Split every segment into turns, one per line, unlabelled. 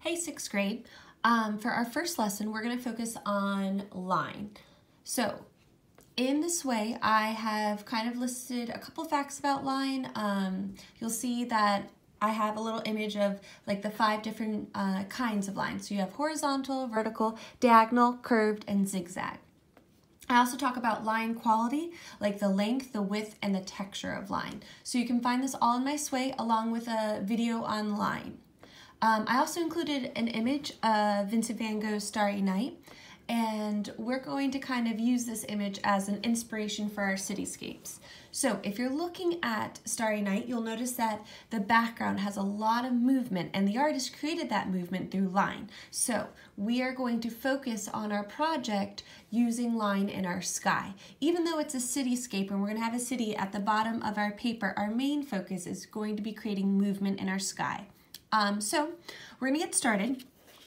Hey, sixth grade. For our first lesson, we're going to focus on line. So in this way, I have kind of listed a couple facts about line. You'll see that I have a little image of like the 5 different kinds of lines. So you have horizontal, vertical, diagonal, curved, and zigzag. I also talk about line quality, like the length, the width, and the texture of line. So you can find this all in my sway along with a video on line. I also included an image of Vincent van Gogh's Starry Night, and we're going to kind of use this image as an inspiration for our cityscapes. So if you're looking at Starry Night, you'll notice that the background has a lot of movement, and the artist created that movement through line. So we are going to focus on our project using line in our sky. Even though it's a cityscape and we're going to have a city at the bottom of our paper, our main focus is going to be creating movement in our sky. So we're going to get started,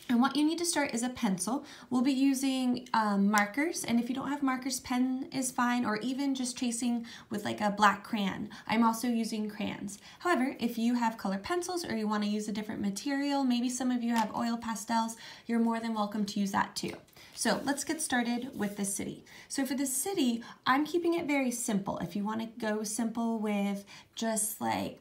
and what you need to start is a pencil. We'll be using markers, and if you don't have markers, pen is fine, or even just tracing with like a black crayon. I'm also using crayons. However, if you have color pencils or you want to use a different material, maybe some of you have oil pastels, you're more than welcome to use that too. So let's get started with the city. So for the city, I'm keeping it very simple. If you want to go simple with just like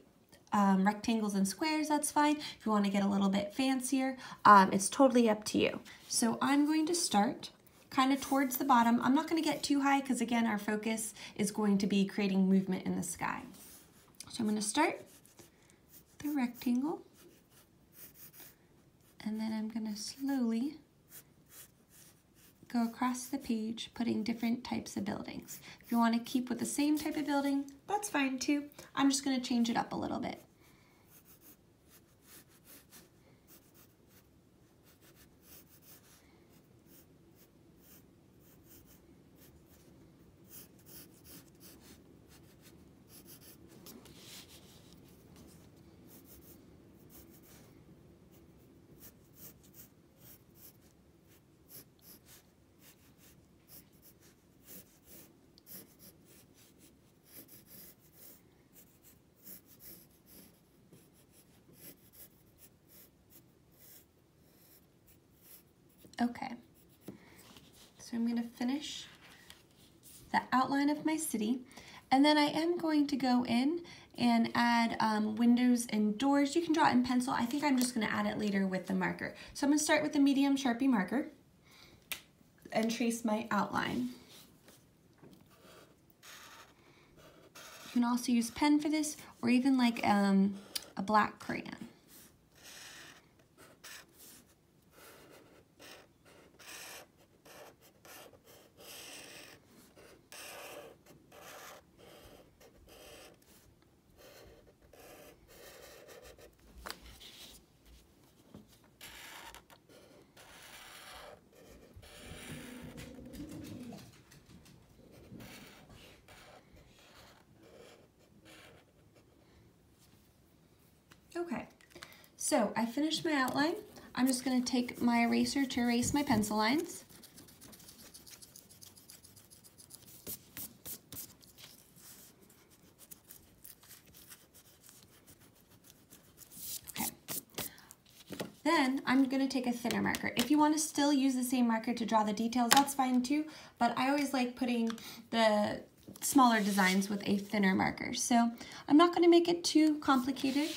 rectangles and squares, that's fine. If you want to get a little bit fancier, it's totally up to you. So I'm going to start kind of towards the bottom. I'm not going to get too high because again, our focus is going to be creating movement in the sky. So I'm going to start the rectangle, and then I'm going to slowly go across the page, putting different types of buildings. If you want to keep with the same type of building, that's fine too. I'm just going to change it up a little bit. Okay, so I'm going to finish the outline of my city, and then I am going to go in and add windows and doors. You can draw it in pencil. I think I'm just going to add it later with the marker. So I'm going to start with the medium Sharpie marker and trace my outline. You can also use pen for this, or even like a black crayon. Okay, so I finished my outline. I'm just going to take my eraser to erase my pencil lines. Okay. Then I'm going to take a thinner marker. If you want to still use the same marker to draw the details, that's fine too, but I always like putting the smaller designs with a thinner marker. So I'm not going to make it too complicated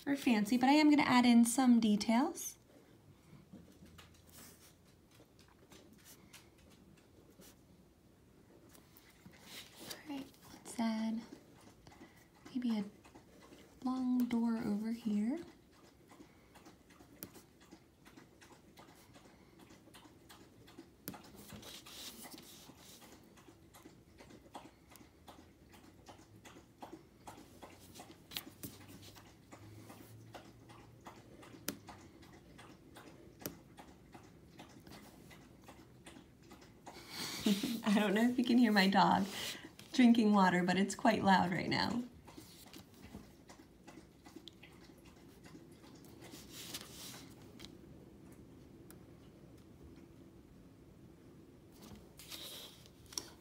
or fancy, but I am going to add in some details. All right, let's add maybe a long door over here. I don't know if you can hear my dog drinking water, but it's quite loud right now.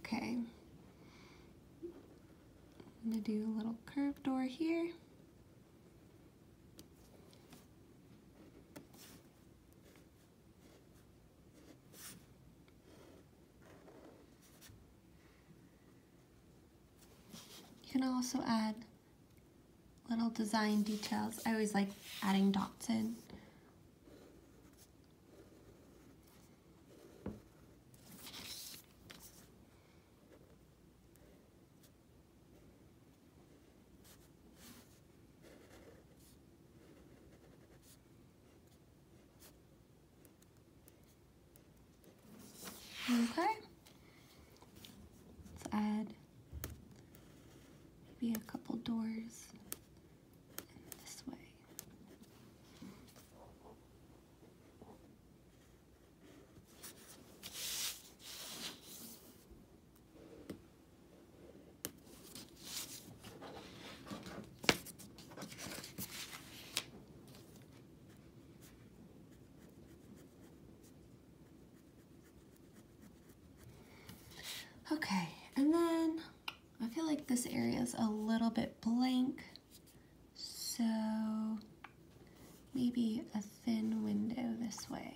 Okay, I'm going to do a little curved door here. can also add little design details. I always like adding dots in. Okay, let's add maybe a couple doors this way. Okay, and then I feel like this area is a little bit blank, so maybe a thin window this way.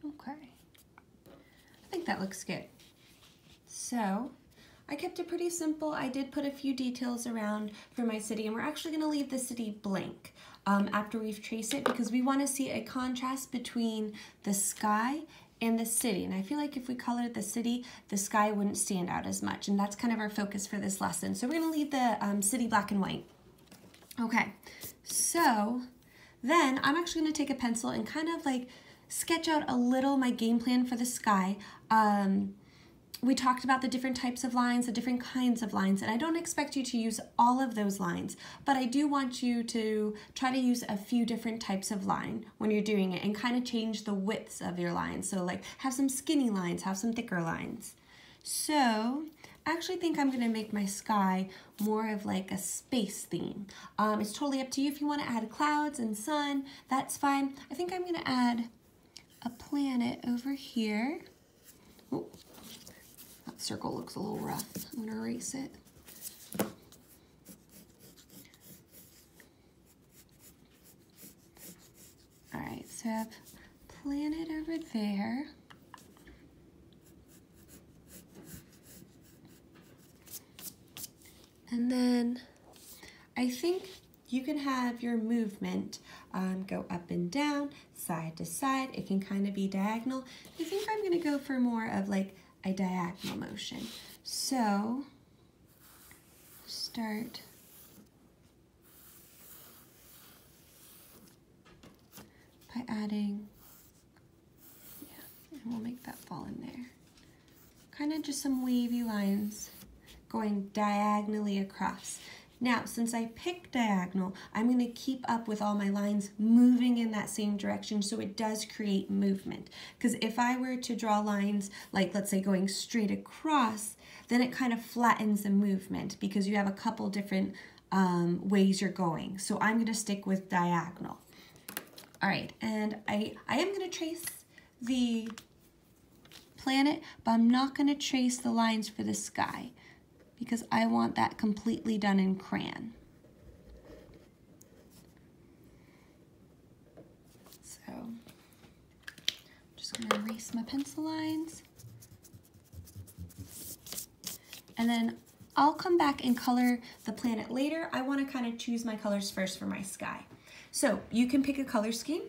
Okay, I think that looks good. So I kept it pretty simple. I did put a few details around for my city, and we're actually going to leave the city blank after we've traced it, because we want to see a contrast between the sky and the city. And I feel like if we colored the city, the sky wouldn't stand out as much, and that's kind of our focus for this lesson. So we're going to leave the city black and white. Okay, so then I'm actually going to take a pencil and kind of like sketch out a little my game plan for the sky. We talked about the different types of lines, the different kinds of lines, and I don't expect you to use all of those lines, but I do want you to try to use a few different types of line when you're doing it and kind of change the widths of your lines. So like have some skinny lines, have some thicker lines. So I actually think I'm going to make my sky more of like a space theme. It's totally up to you if you want to add clouds and sun, that's fine. I think I'm going to add a planet over here. Ooh. That circle looks a little rough. I'm going to erase it. All right, so I have planet over there. And then I think you can have your movement go up and down, side to side. It can kind of be diagonal. I think I'm going to go for more of like a diagonal motion. So start by adding, and we'll make that fall in there. Kind of just some wavy lines going diagonally across. Now, since I picked diagonal, I'm going to keep up with all my lines moving in that same direction, so it does create movement. Because if I were to draw lines, like let's say going straight across, then it kind of flattens the movement because you have a couple different ways you're going. So I'm going to stick with diagonal. All right, and I am going to trace the planet, but I'm not going to trace the lines for the sky, because I want that completely done in crayon. So I'm just going to erase my pencil lines. And then I'll come back and color the planet later. I want to kind of choose my colors first for my sky. So you can pick a color scheme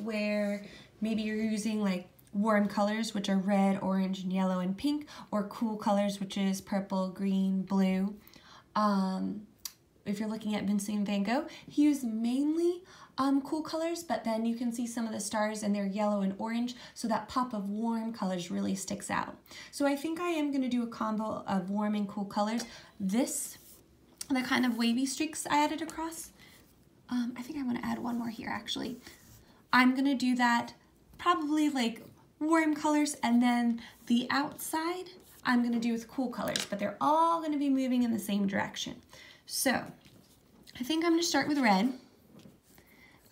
where maybe you're using like warm colors, which are red, orange, and yellow, and pink, or cool colors, which is purple, green, blue. If you're looking at Vincent van Gogh, he used mainly cool colors, but then you can see some of the stars and they're yellow and orange, so that pop of warm colors really sticks out. So I think I am going to do a combo of warm and cool colors. The kind of wavy streaks I added across, I think I want to add one more here actually. I'm going to do that probably like warm colors, and then the outside I'm going to do with cool colors, but they're all going to be moving in the same direction. So I think I'm going to start with red,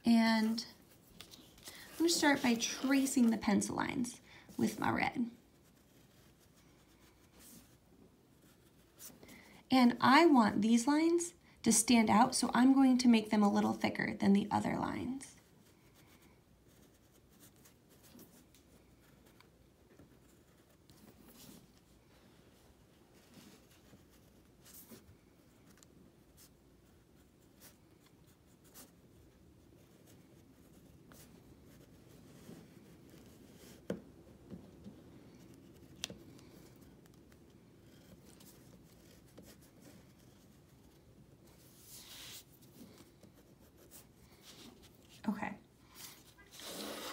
and I'm going to start by tracing the pencil lines with my red. And I want these lines to stand out, so I'm going to make them a little thicker than the other lines.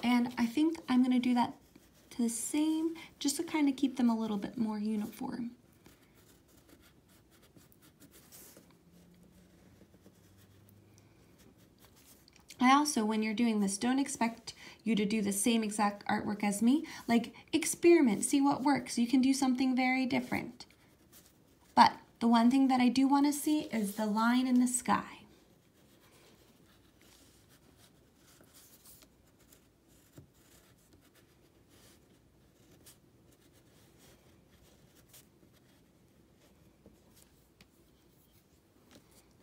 And I think I'm going to do that to the same, just to kind of keep them a little bit more uniform. I also, when you're doing this, don't expect you to do the same exact artwork as me. Like, experiment, see what works. You can do something very different. But the one thing that I do want to see is the line in the sky.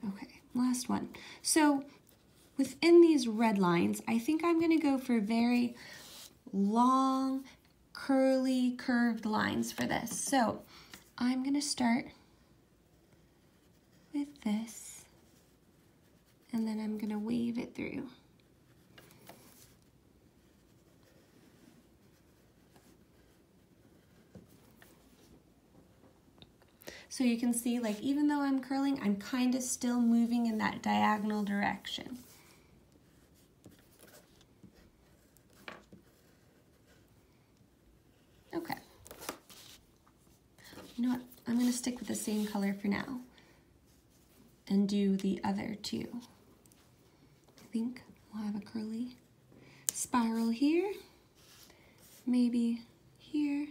Okay, last one. So within these red lines, I think I'm going to go for very long, curly, curved lines for this. So I'm going to start with this, and then I'm going to wave it through. So you can see, like, even though I'm curling, I'm kind of still moving in that diagonal direction. Okay. You know what? I'm going to stick with the same color for now and do the other two. I think we'll have a curly spiral here, maybe here.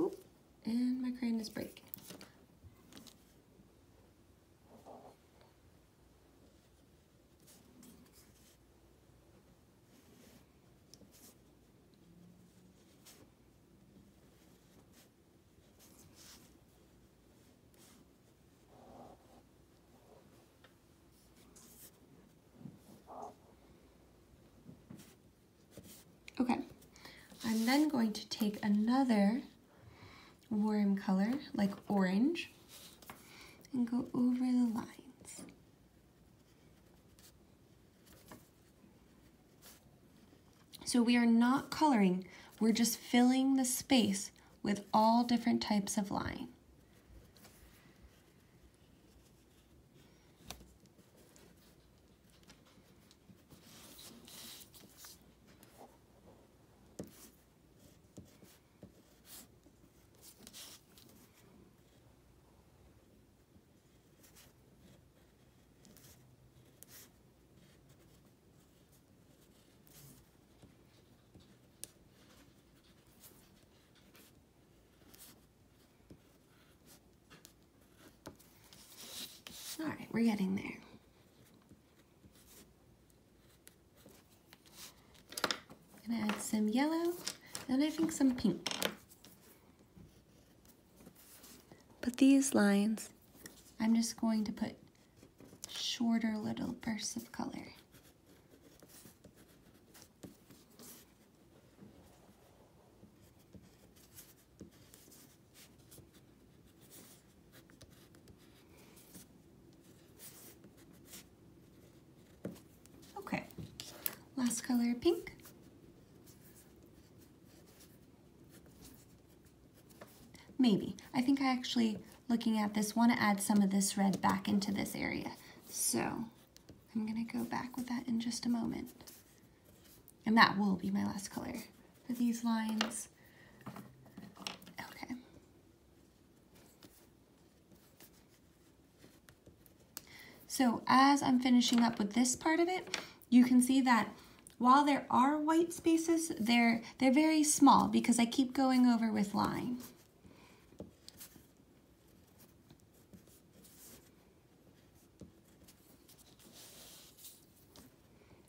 Oop, and my crayon is breaking. Okay, I'm then going to take another warm color, like orange, and go over the lines. So we are not coloring, we're just filling the space with all different types of line. All right, we're getting there. I'm gonna add some yellow and I think some pink. But these lines, I'm just going to put shorter little bursts of color. Okay, last color, pink. Maybe. I think I actually, looking at this, want to add some of this red back into this area. So I'm going to go back with that in just a moment. And that will be my last color for these lines. Okay. So as I'm finishing up with this part of it, you can see that while there are white spaces, they're very small because I keep going over with line.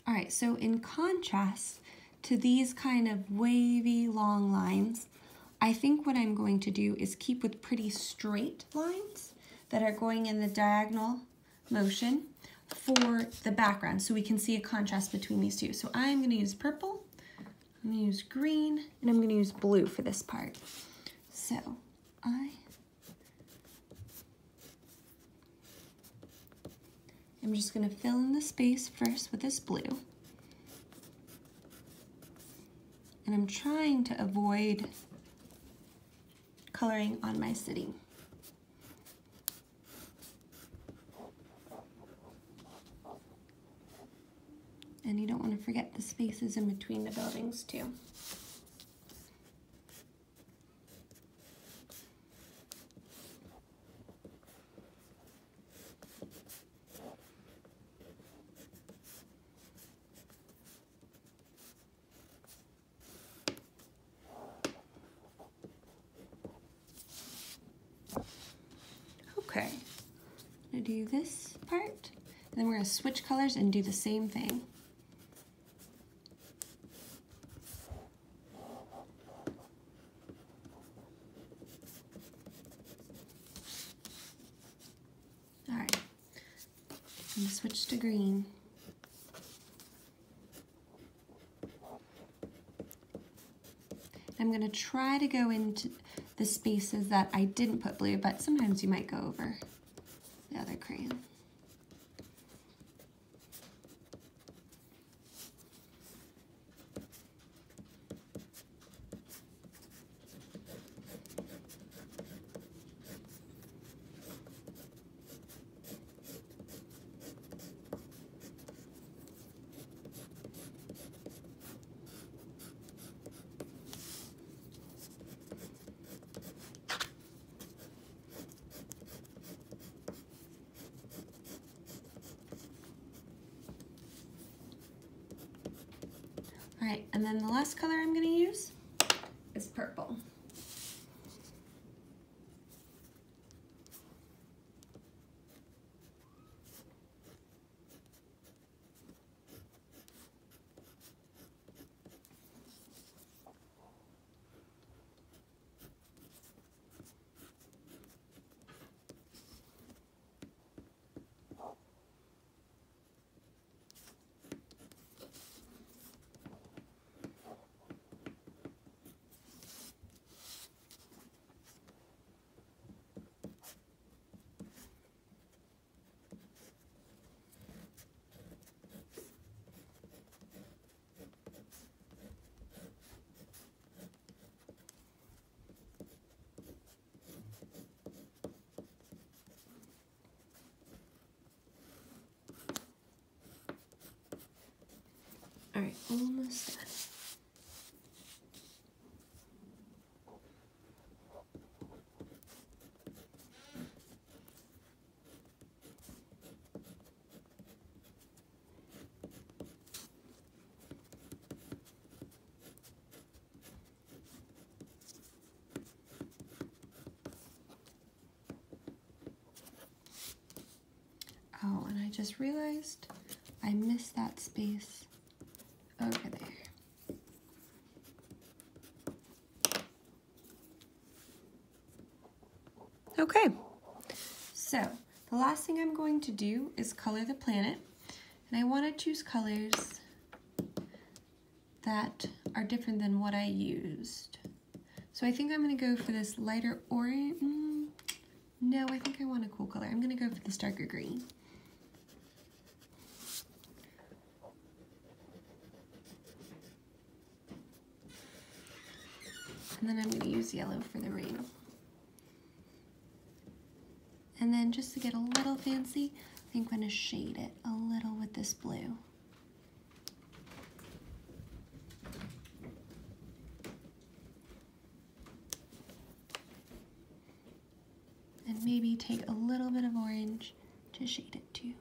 All right, so in contrast to these kind of wavy long lines, I think what I'm going to do is keep with pretty straight lines that are going in the diagonal motion for the background so we can see a contrast between these two. So I'm going to use purple, I'm going to use green, and I'm going to use blue for this part. So I'm just going to fill in the space first with this blue. And I'm trying to avoid coloring on my city. And you don't want to forget the spaces in between the buildings too. Okay, I'm going to do this part, and then we're going to switch colors and do the same thing. All right, I'm going to switch to green. I'm going to try to go into the spaces that I didn't put blue, but sometimes you might go over the other crayon. All right, and then the last color I'm going to use is purple. All right, almost done. Oh, and I just realized I missed that space over there. Okay, so the last thing I'm going to do is color the planet, and I want to choose colors that are different than what I used. So I think I'm going to go for this lighter orange. No, I think I want a cool color. I'm going to go for this darker green. And then I'm going to use yellow for the rain. And then just to get a little fancy, I think I'm going to shade it a little with this blue. And maybe take a little bit of orange to shade it too.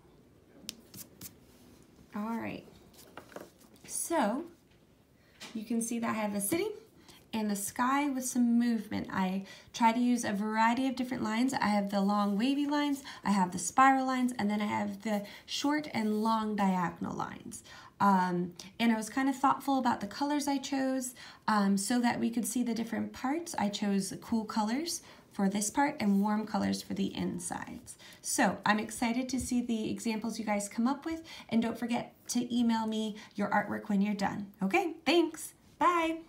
All right. So you can see that I have the city and the sky with some movement. I try to use a variety of different lines. I have the long wavy lines, I have the spiral lines, and then I have the short and long diagonal lines. And I was kind of thoughtful about the colors I chose so that we could see the different parts. I chose cool colors for this part and warm colors for the insides. So I'm excited to see the examples you guys come up with, and don't forget to email me your artwork when you're done. Okay, thanks. Bye.